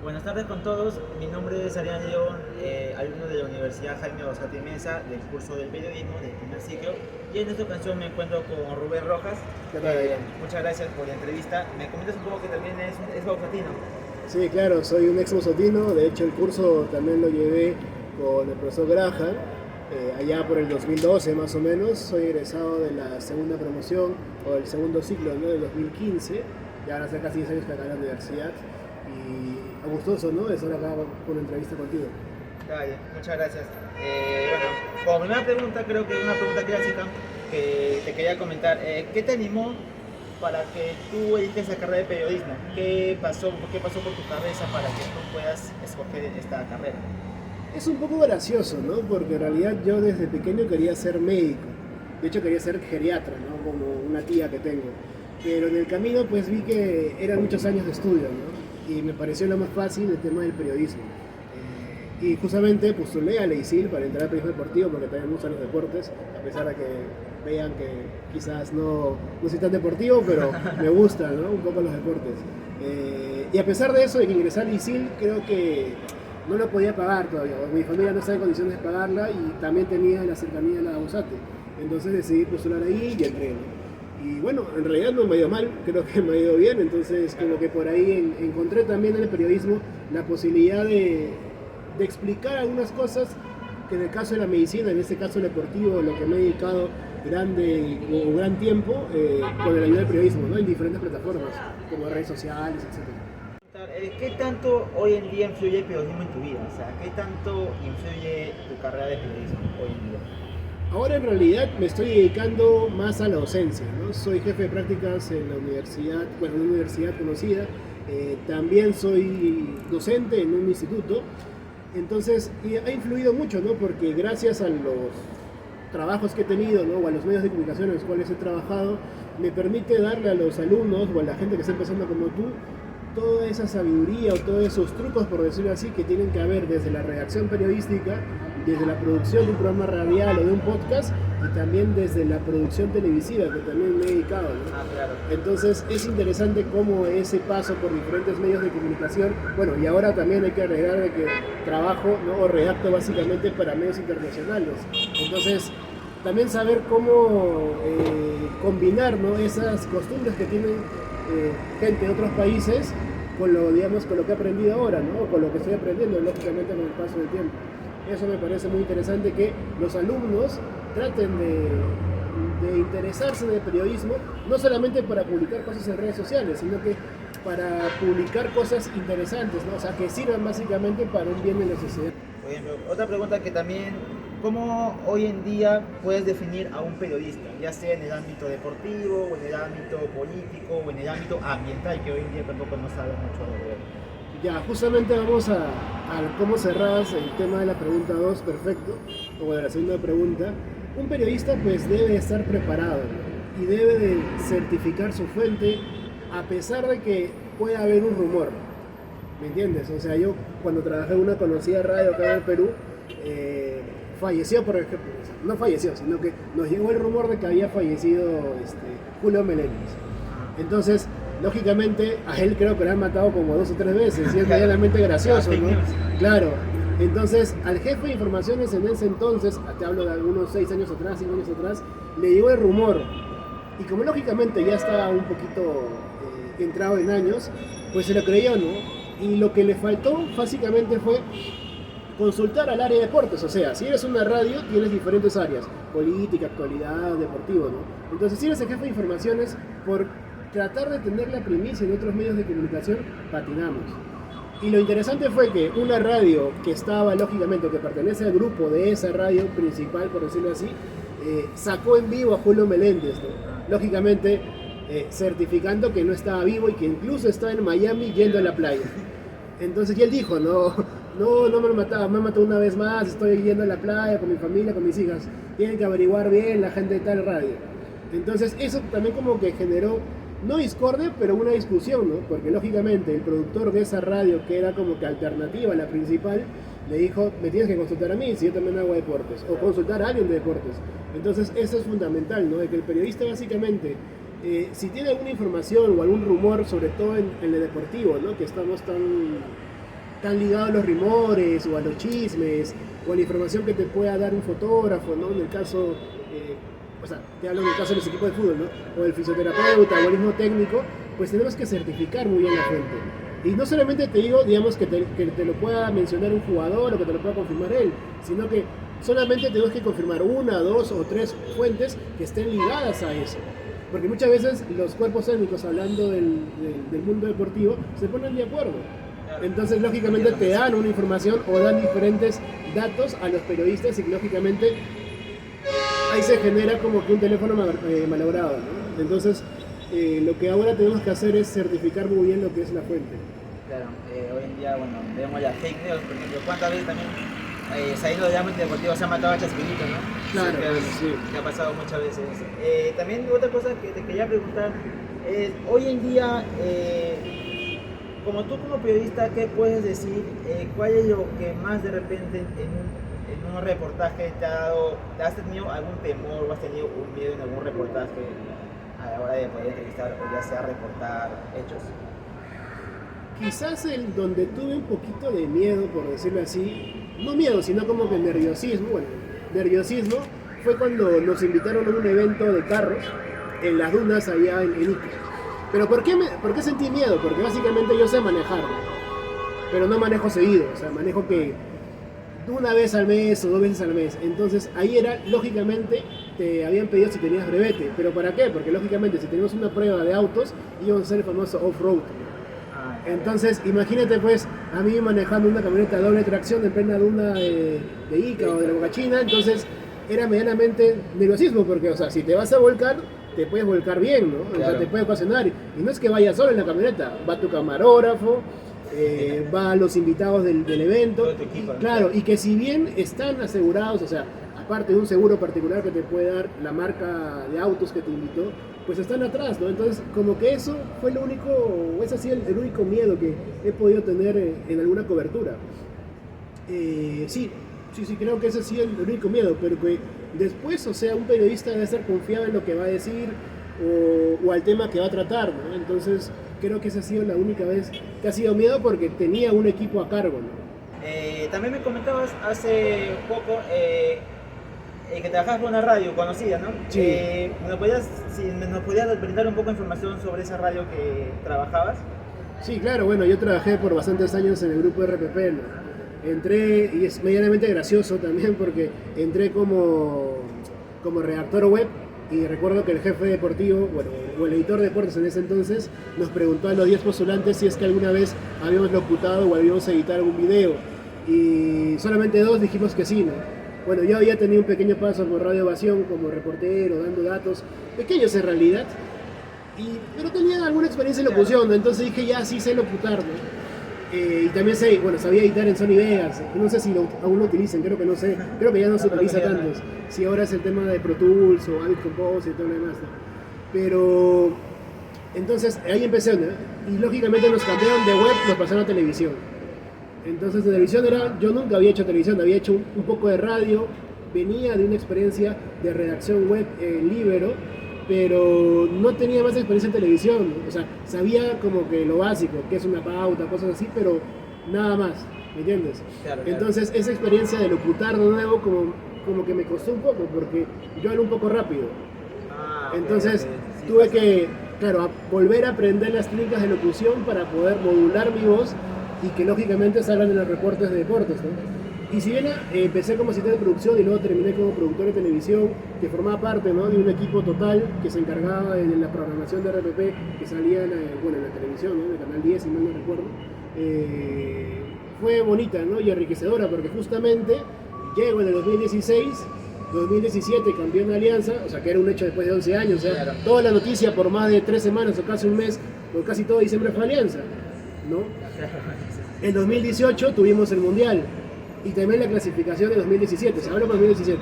Buenas tardes con todos, mi nombre es Arián León, alumno de la Universidad Jaime Bausati Mesa del curso del periodismo del primer ciclo, y en esta ocasión me encuentro con Rubén Rojas. ¿Qué tal, Arián? Muchas gracias por la entrevista. Me comentas un poco que también es bausatino. Sí, claro, soy un ex mozotino. De hecho, el curso también lo llevé con el profesor Graham, allá por el 2012 más o menos. Soy egresado de la segunda promoción o del segundo ciclo, ¿no? Del 2015. Ya van a ser casi 10 años que acá en la universidad. Y gustoso, ¿no? De estar acá con una entrevista contigo. Dale, muchas gracias. Bueno, como primera pregunta, creo que es una pregunta clásica que te quería comentar. ¿Qué te animó para que tú eliges la carrera de periodismo? ¿Qué pasó por tu cabeza para que tú puedas escoger esta carrera? Es un poco gracioso, ¿no? Porque en realidad yo desde pequeño quería ser médico. De hecho quería ser geriatra, ¿no? Como una tía que tengo. Pero en el camino pues vi que eran muchos años de estudio, ¿no? Y me pareció lo más fácil el tema del periodismo. Y justamente postulé a la ISIL para entrar al periodismo deportivo porque también me gustan los deportes, a pesar de que vean que quizás no soy tan deportivo, pero me gustan, ¿no? Un poco los deportes. Y a pesar de eso, de que ingresé al ISIL, creo que no lo podía pagar todavía. Mi familia no estaba en condiciones de pagarla y también tenía la cercanía de la Bausate. Entonces decidí postular ahí y entré, ¿no? Y bueno, en realidad no me ha ido mal, creo que me ha ido bien. Entonces como que por ahí encontré también en el periodismo la posibilidad de explicar algunas cosas que en el caso de la medicina, en este caso el deportivo, lo que me he dedicado gran tiempo con la ayuda del periodismo, ¿no? En diferentes plataformas, como redes sociales, etc. ¿Qué tanto hoy en día influye el periodismo en tu vida? O sea, ¿qué tanto influye tu carrera de periodismo hoy en día? Ahora en realidad me estoy dedicando más a la docencia, ¿no? Soy jefe de prácticas en la universidad, bueno, en una universidad conocida. También soy docente en un instituto. Entonces ha influido mucho, ¿no? Porque gracias a los trabajos que he tenido, ¿no? O a los medios de comunicación en los cuales he trabajado, me permite darle a los alumnos o a la gente que está empezando como tú toda esa sabiduría o todos esos trucos, por decirlo así, que tienen que haber desde la redacción periodística, desde la producción de un programa radial o de un podcast, y también desde la producción televisiva, que también me he dedicado, ¿no? Claro. Entonces es interesante cómo ese paso por diferentes medios de comunicación, bueno, y ahora también hay que agregar de que trabajo, ¿no? O redacto básicamente para medios internacionales. Entonces también saber cómo combinar, ¿no? Esas costumbres que tienen gente de otros países con lo, digamos, con lo que he aprendido ahora, ¿no? Con lo que estoy aprendiendo, lógicamente, con el paso del tiempo. Eso me parece muy interesante, que los alumnos traten de interesarse en el periodismo, no solamente para publicar cosas en redes sociales, sino que para publicar cosas interesantes, ¿no? O sea, que sirvan básicamente para un bien de la sociedad. Por ejemplo, otra pregunta que también, ¿cómo hoy en día puedes definir a un periodista? Ya sea en el ámbito deportivo, o en el ámbito político, o en el ámbito ambiental, que hoy en día tampoco no sabe mucho de él. Ya, justamente vamos a cómo cerrás el tema de la pregunta 2, perfecto, o de la segunda pregunta. Un periodista pues debe estar preparado, ¿no? Y debe de certificar su fuente a pesar de que pueda haber un rumor, ¿me entiendes? O sea, yo cuando trabajé en una conocida radio acá en el Perú, falleció, por ejemplo, no falleció, sino que nos llegó el rumor de que había fallecido Julio Meléndez. Entonces, lógicamente, a él creo que lo han matado como 2 o 3 veces, y es medianamente gracioso, ¿no? Claro. Entonces, al jefe de informaciones en ese entonces, te hablo de algunos 6 años atrás, 5 años atrás, le llegó el rumor. Y como lógicamente ya estaba un poquito entrado en años, pues se lo creyó, ¿no? Y lo que le faltó básicamente fue consultar al área de deportes. O sea, si eres una radio, tienes diferentes áreas: política, actualidad, deportivo, ¿no? Entonces, si eres el jefe de informaciones, por tratar de tener la primicia en otros medios de comunicación, patinamos. Y lo interesante fue que una radio que estaba, lógicamente, que pertenece al grupo de esa radio principal, por decirlo así, sacó en vivo a Julio Meléndez, ¿no? Lógicamente, certificando que no estaba vivo y que incluso estaba en Miami yendo a la playa. Entonces, y él dijo, no me lo mataba, me mató una vez más, estoy yendo a la playa con mi familia, con mis hijas, tienen que averiguar bien la gente de tal radio. Entonces, eso también como que generó, no discordia, pero una discusión, ¿no? Porque lógicamente el productor de esa radio, que era como que alternativa a la principal, le dijo, me tienes que consultar a mí si yo también hago deportes, o consultar a alguien de deportes. Entonces eso es fundamental, ¿no? De que el periodista básicamente, si tiene alguna información o algún rumor, sobre todo en el deportivo, ¿no? Que estamos tan tan ligados a los rumores o a los chismes o a la información que te pueda dar un fotógrafo, ¿no? En el caso, o sea, te hablo en el caso de los equipos de fútbol, ¿no? O el fisioterapeuta o el mismo técnico, pues tenemos que certificar muy bien la fuente. Y no solamente te digo, digamos, que te lo pueda mencionar un jugador o que te lo pueda confirmar él, sino que solamente tenemos que confirmar 1, 2 o 3 fuentes que estén ligadas a eso. Porque muchas veces los cuerpos técnicos, hablando del mundo deportivo, se ponen de acuerdo. Entonces, lógicamente, te dan una información o dan diferentes datos a los periodistas y, lógicamente, ahí se genera como que un teléfono malogrado, ¿no? Entonces, lo que ahora tenemos que hacer es certificar muy bien lo que es la fuente. Claro, hoy en día, bueno, vemos las fake news, por ejemplo, ¿cuántas veces también saliendo del ámbito deportivo se ha matado a Chespirito, ¿no? Claro, sí, que ha pasado muchas veces. También otra cosa que te quería preguntar es, hoy en día, como tú como periodista, ¿qué puedes decir? ¿Cuál es lo que más de repente en un reportaje te has tenido algún temor o has tenido un miedo en algún reportaje a la hora de poder entrevistar o ya sea reportar hechos? Quizás donde tuve un poquito de miedo, por decirlo así, no miedo, sino como que nerviosismo, fue cuando nos invitaron a un evento de carros en las dunas allá en Ica. Pero ¿por qué sentí miedo? Porque básicamente yo sé manejar, pero no manejo seguido, o sea, manejo que una vez al mes o 2 veces al mes. Entonces ahí era, lógicamente, te habían pedido si tenías brevete. ¿Pero para qué? Porque lógicamente si tenemos una prueba de autos, íbamos a hacer el famoso off-road. Entonces, imagínate pues a mí manejando una camioneta de doble tracción en plena duna de Ica o de la Boca China, entonces era medianamente nerviosismo, porque, o sea, si te vas a volcar, te puedes volcar bien, ¿no? Claro. O sea, te puede ocasionar. Y no es que vayas solo en la camioneta, va tu camarógrafo, va los invitados del evento. Todo tu equipo, ¿no? Claro, y que si bien están asegurados, o sea, aparte de un seguro particular que te puede dar la marca de autos que te invitó, pues están atrás, ¿no? Entonces, como que eso fue lo único, o es así el único miedo que he podido tener en alguna cobertura. Sí, creo que ese sí es el único miedo, pero que después, o sea, un periodista debe ser confiado en lo que va a decir o al tema que va a tratar, ¿no? Entonces, creo que esa ha sido la única vez que ha sido miedo porque tenía un equipo a cargo, ¿no? También me comentabas hace poco que trabajabas con una radio conocida, ¿no? Sí. ¿Nos podías brindar un poco de información sobre esa radio que trabajabas? Sí, claro, bueno, yo trabajé por bastantes años en el grupo RPP, ¿no? Entré, y es medianamente gracioso también porque entré como redactor web y recuerdo que el jefe deportivo, bueno, o el editor de deportes en ese entonces, nos preguntó a los 10 postulantes si es que alguna vez habíamos locutado o habíamos editado algún video y solamente 2 dijimos que sí, ¿no? Bueno, yo había tenido un pequeño paso por Radio Ovación como reportero, dando datos, pequeños en realidad, pero tenía alguna experiencia en locución, ¿no? Entonces dije, ya sí sé locutar, ¿no? Y también sabía editar en Sony Vegas, no sé si aún lo utilizan, creo que ya no se utiliza tanto, si ahora es el tema de Pro Tools o Avid Compose y todo lo demás, ¿no? Pero, entonces ahí empecé, ¿no? Y lógicamente nos cambiaron de web, nos pasaron a televisión. Entonces televisión yo nunca había hecho televisión, había hecho un poco de radio, venía de una experiencia de redacción web en Libero, pero no tenía más experiencia en televisión, o sea, sabía como que lo básico, que es una pauta, cosas así, pero nada más, ¿me entiendes? Claro. Entonces esa experiencia de locutar de nuevo como que me costó un poco, porque yo hablo un poco rápido. Entonces sí, tuve que, claro, volver a aprender las técnicas de locución para poder modular mi voz y que lógicamente salgan en los reportes de deportes, ¿no? Y si bien empecé como asistente de producción y luego terminé como productor de televisión, que formaba parte, ¿no?, de un equipo total que se encargaba de la programación de RPP que salía en la televisión, ¿no?, en el Canal 10, si mal no recuerdo, fue bonita, ¿no?, y enriquecedora, porque justamente llego en el 2017 campeón de Alianza, o sea que era un hecho después de 11 años, o sea, claro, toda la noticia por más de 3 semanas o casi un mes, o casi todo diciembre fue Alianza, ¿no? En 2018 tuvimos el Mundial y también la clasificación de 2017, se habló para 2017.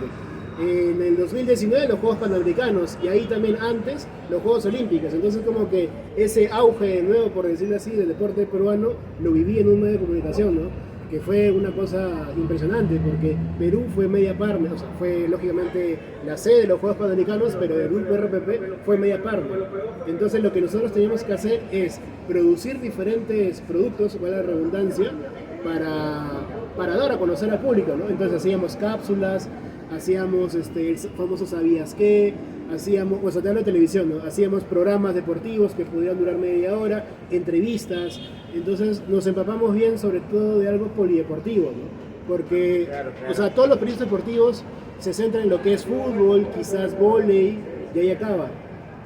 En el 2019 los Juegos Panamericanos y ahí también antes los Juegos Olímpicos. Entonces como que ese auge de nuevo, por decirlo así, del deporte peruano lo viví en un medio de comunicación, ¿no? que fue una cosa impresionante porque Perú fue media partner, o sea, fue lógicamente la sede de los Juegos Panamericanos, pero el grupo RPP fue media partner. Entonces lo que nosotros teníamos que hacer es producir diferentes productos, vale la redundancia, para dar a conocer al público, ¿no? Entonces hacíamos cápsulas, hacíamos el famoso ¿sabías qué? Hacíamos, o sea, te hablo de televisión, ¿no? Hacíamos programas deportivos que pudieran durar media hora, entrevistas, entonces nos empapamos bien sobre todo de algo polideportivo, ¿no? Porque, Claro. o sea, todos los periodistas deportivos se centran en lo que es fútbol, quizás vóley, y ahí acaba,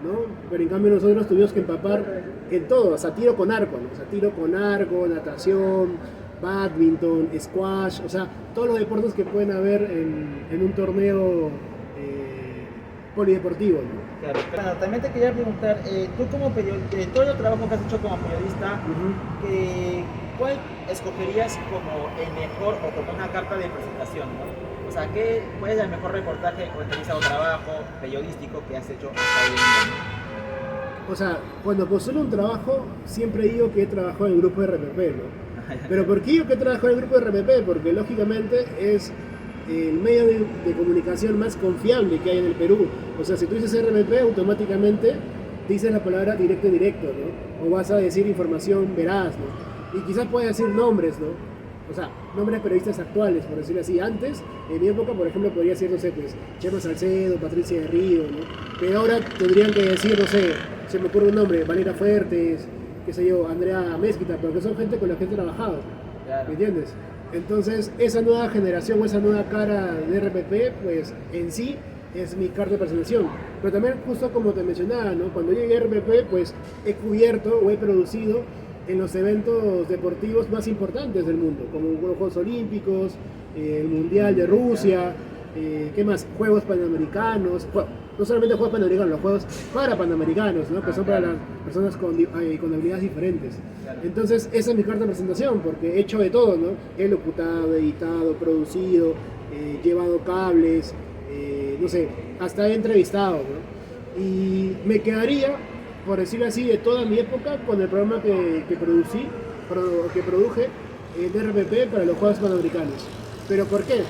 ¿no? Pero en cambio nosotros tuvimos que empapar en todo, o sea, tiro con arco, ¿no? O sea, tiro con arco, natación, badminton, squash, o sea, todos los deportes que pueden haber en un torneo polideportivo, ¿no? Claro. Bueno, también te quería preguntar, tú como periodista, todo el trabajo que has hecho como periodista, ¿cuál escogerías como el mejor o como una carta de presentación, ¿no? O sea, ¿cuál es el mejor reportaje o entrevista o trabajo periodístico que has hecho hasta hoy en día? O sea, cuando postulo un trabajo, siempre digo que he trabajado en el grupo de RPP, ¿no? Pero ¿por qué digo que he trabajado en el grupo de RPP? Porque lógicamente es el medio de comunicación más confiable que hay en el Perú. O sea, si tú dices RPP, automáticamente dices la palabra directo, ¿no? O vas a decir información veraz, ¿no? Y quizás puedes decir nombres, ¿no? O sea, nombres de periodistas actuales, por decirlo así. Antes, en mi época, por ejemplo, podría ser, no sé, pues, Chema Salcedo, Patricia de Río, ¿no? Pero ahora tendrían que decir, no sé, se me ocurre un nombre, Valera Fuertes, qué sé yo, Andrea Mezquita, pero que son gente con la que he trabajado, Claro. ¿me entiendes? Entonces, esa nueva generación o esa nueva cara de RPP, pues, en sí, es mi carta de presentación. Pero también, justo como te mencionaba, ¿no? Cuando llegué a RPP, pues, he cubierto o he producido en los eventos deportivos más importantes del mundo, como los Juegos Olímpicos, el Mundial de Rusia, ¿qué más? Juegos Panamericanos, no solamente Juegos Panamericanos, los Juegos Parapanamericanos, ¿no? Que son para las personas con habilidades diferentes. Entonces, esa es mi carta de presentación, porque he hecho de todo, ¿no? He locutado, editado, producido, llevado cables, no sé, hasta he entrevistado, ¿no? Y me quedaría, por decirlo así, de toda mi época con el programa que produje de RPP para los Juegos Panamericanos. ¿Pero por qué?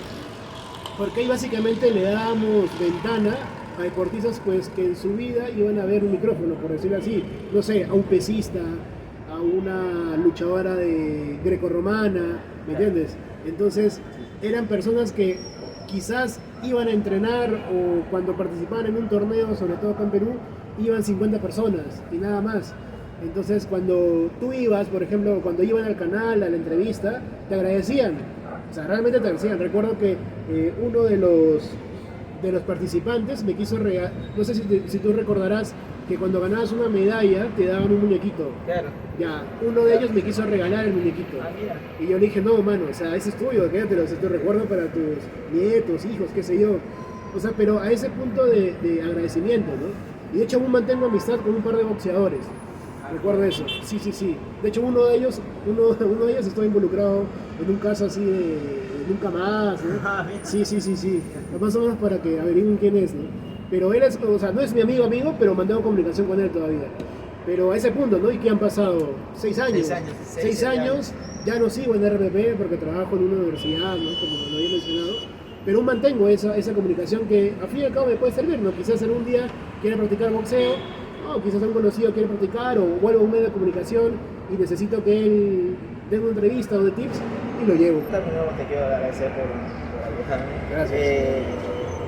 Porque ahí básicamente le dábamos ventana a deportistas pues, que en su vida iban a ver un micrófono, por decirlo así. No sé, a un pesista, a una luchadora de grecorromana, ¿me entiendes? Entonces eran personas que quizás iban a entrenar o cuando participaban en un torneo, sobre todo acá en Perú, iban 50 personas y nada más. Entonces cuando tú ibas, por ejemplo, cuando iban al canal, a la entrevista, te agradecían. O sea, realmente te agradecían. Recuerdo que uno de los participantes me quiso regalar, no sé si tú recordarás que cuando ganabas una medalla te daban un muñequito. Claro. Ya, uno de ellos me quiso regalar el muñequito. Ah, mira. Y yo le dije, no, mano, o sea, ese es tuyo, quédatelo, es tu recuerdo para tus nietos, hijos, qué sé yo. O sea, pero a ese punto de agradecimiento, ¿no? Y de hecho aún mantengo amistad con un par de boxeadores. Recuerdo eso. Sí, sí, sí. De hecho uno de ellos estuvo involucrado en un caso así de nunca más, ¿no? Sí, sí, sí, sí. Más o menos para que averigüen quién es, ¿no? Pero él es, o sea, no es mi amigo, pero mantengo comunicación con él todavía. Pero a ese punto, ¿no? Y que han pasado 6 años. 6 años. 6 años, ya no sigo en RPP porque trabajo en una universidad, ¿no? Como lo había mencionado. Pero aún mantengo esa comunicación que a fin y al cabo me puede servir, ¿no? Quizás algún día quiera practicar boxeo, o quizás un conocido quiere practicar, o vuelvo a un medio de comunicación y necesito que él dé una entrevista o de tips y lo llevo. También te quiero agradecer por ayudarme. Gracias.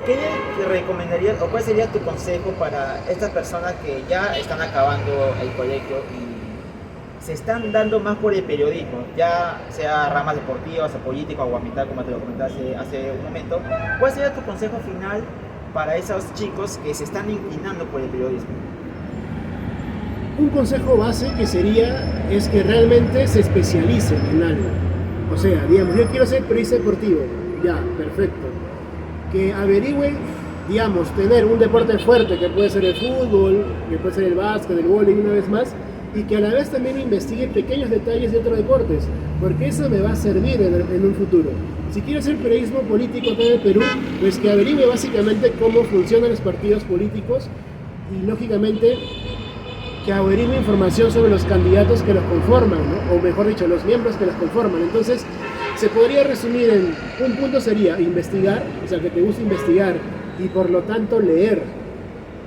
¿Qué te recomendarías o cuál sería tu consejo para estas personas que ya están acabando el colegio y se están dando más por el periodismo, ya sea ramas deportivas o políticas o ambiental, como te lo comentaste hace un momento? ¿Cuál sería tu consejo final para esos chicos que se están inclinando por el periodismo? Un consejo base que sería es que realmente se especialicen en algo. O sea, digamos, yo quiero ser periodista deportivo, ya, perfecto. Que averigüen, digamos, tener un deporte fuerte que puede ser el fútbol, que puede ser el básquet, el vóley, una vez más, y que a la vez también investigue pequeños detalles de otros deportes, porque eso me va a servir en un futuro. Si quiero hacer periodismo político acá en el Perú, pues que averigüe básicamente cómo funcionan los partidos políticos y lógicamente que averigüe información sobre los candidatos que los conforman, ¿no? O mejor dicho, los miembros que los conforman. Entonces, se podría resumir en un punto sería investigar, o sea, que te gusta investigar y por lo tanto leer.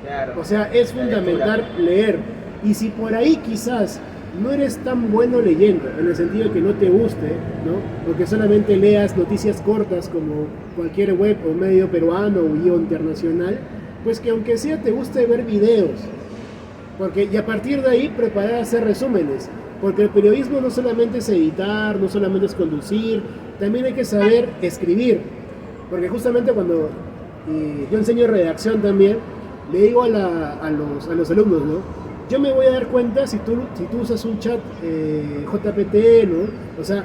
Claro. O sea, es La fundamental lectura. leer. Y si por ahí quizás no eres tan bueno leyendo, en el sentido de que no te guste, ¿no? O que solamente leas noticias cortas como cualquier web o medio peruano o internacional, pues que aunque sea te guste ver videos. Porque, y a partir de ahí preparar a hacer resúmenes. Porque el periodismo no solamente es editar, no solamente es conducir, también hay que saber escribir. Porque justamente cuando yo enseño redacción también, le digo a los alumnos, ¿no? Yo me voy a dar cuenta si tú usas un chat JPT, ¿no? O sea,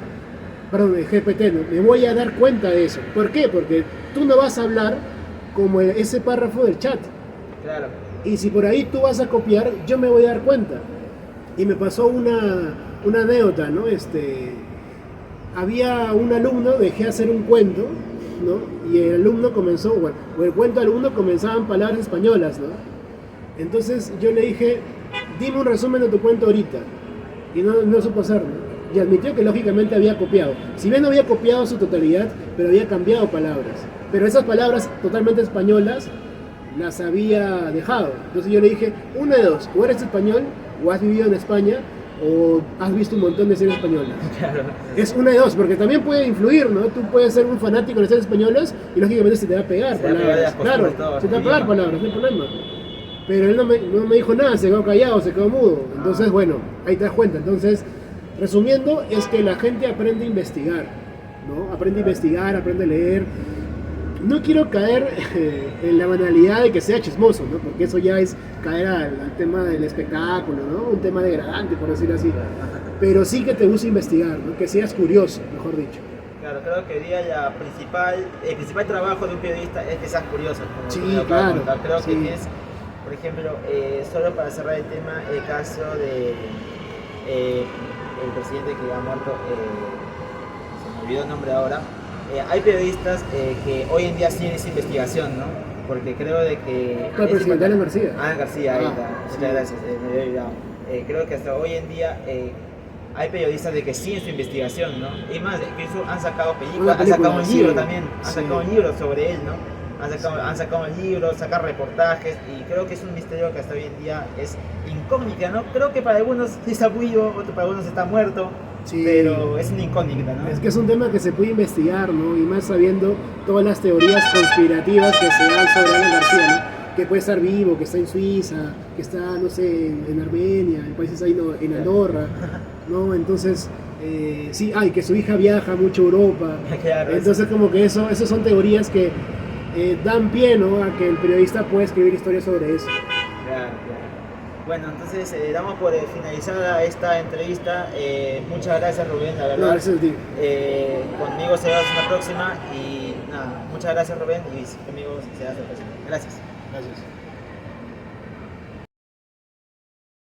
perdón, GPT, ¿no? Me voy a dar cuenta de eso. ¿Por qué? Porque tú no vas a hablar como ese párrafo del chat. Claro. Y si por ahí tú vas a copiar, yo me voy a dar cuenta. Y me pasó una anécdota, ¿no? Había un alumno, dejé hacer un cuento, ¿no? Y el alumno comenzó, bueno, o el cuento alumno comenzaban palabras españolas, ¿no? Entonces yo le dije, dime un resumen de tu cuento ahorita. Y no supo hacerlo. Y admitió que lógicamente había copiado. Si bien no había copiado su totalidad, pero había cambiado palabras. Pero esas palabras totalmente españolas las había dejado. Entonces yo le dije, una de dos, o eres español, o has vivido en España, o has visto un montón de series españolas. Claro. Es una de dos, porque también puede influir, ¿no? Tú puedes ser un fanático de las series españolas y lógicamente se te va a pegar Se te va a pegar palabras. las costumbres, Claro, todo, se te va a el pegar idioma. palabras, no hay problema. Pero él no me dijo nada, se quedó callado, se quedó mudo. Entonces, bueno, ahí te das cuenta. Entonces, resumiendo, es que la gente aprende a investigar, ¿no? Aprende a investigar, aprende a leer. No quiero caer en la banalidad de que sea chismoso, ¿no? Porque eso ya es caer al tema del espectáculo, ¿no? Un tema degradante, por decirlo así. Pero sí que te gusta investigar, ¿no? Que seas curioso, mejor dicho. Claro, creo que hoy día el principal trabajo de un periodista es que seas curioso. Como Sí, tú me acabas de claro, contar. Creo sí. que tienes, por ejemplo, solo para cerrar el tema, el caso de el presidente que ha muerto, se me olvidó el nombre ahora. Hay periodistas que hoy en día siguen esa investigación, ¿no? Porque creo de que... ¿Cuál presidente? Alan García. Alan García, ahí Ah, está. sí. Muchas gracias, me había olvidado. Creo que hasta hoy en día hay periodistas de que siguen su investigación, ¿no? Y más, incluso han sacado películas, han sacado un sí. libro también, han Sí. sacado un libro sobre él, ¿no? Han sacado un libro, sacan reportajes y creo que es un misterio que hasta hoy en día es incógnita, ¿no? Creo que para algunos sí está vivo, para algunos está muerto, Sí. pero es una incógnita, ¿no? Es que es un tema que se puede investigar, ¿no? Y más sabiendo todas las teorías conspirativas que se dan sobre Alan García, ¿no? Que puede estar vivo, que está en Suiza, que está, no sé, en Armenia, en países ahí, no, en Andorra, ¿no? Entonces, sí, que su hija viaja mucho a Europa. Claro, Entonces, como que esas son teorías que dan pie, ¿no? A que el periodista pueda escribir historias sobre eso. Claro, claro. Bueno, entonces damos por finalizada esta entrevista. Muchas gracias, Rubén, la No, verdad. gracias a ti. Conmigo será hasta la próxima y nada, muchas gracias, Rubén, y conmigo será hasta la próxima. Gracias. Gracias.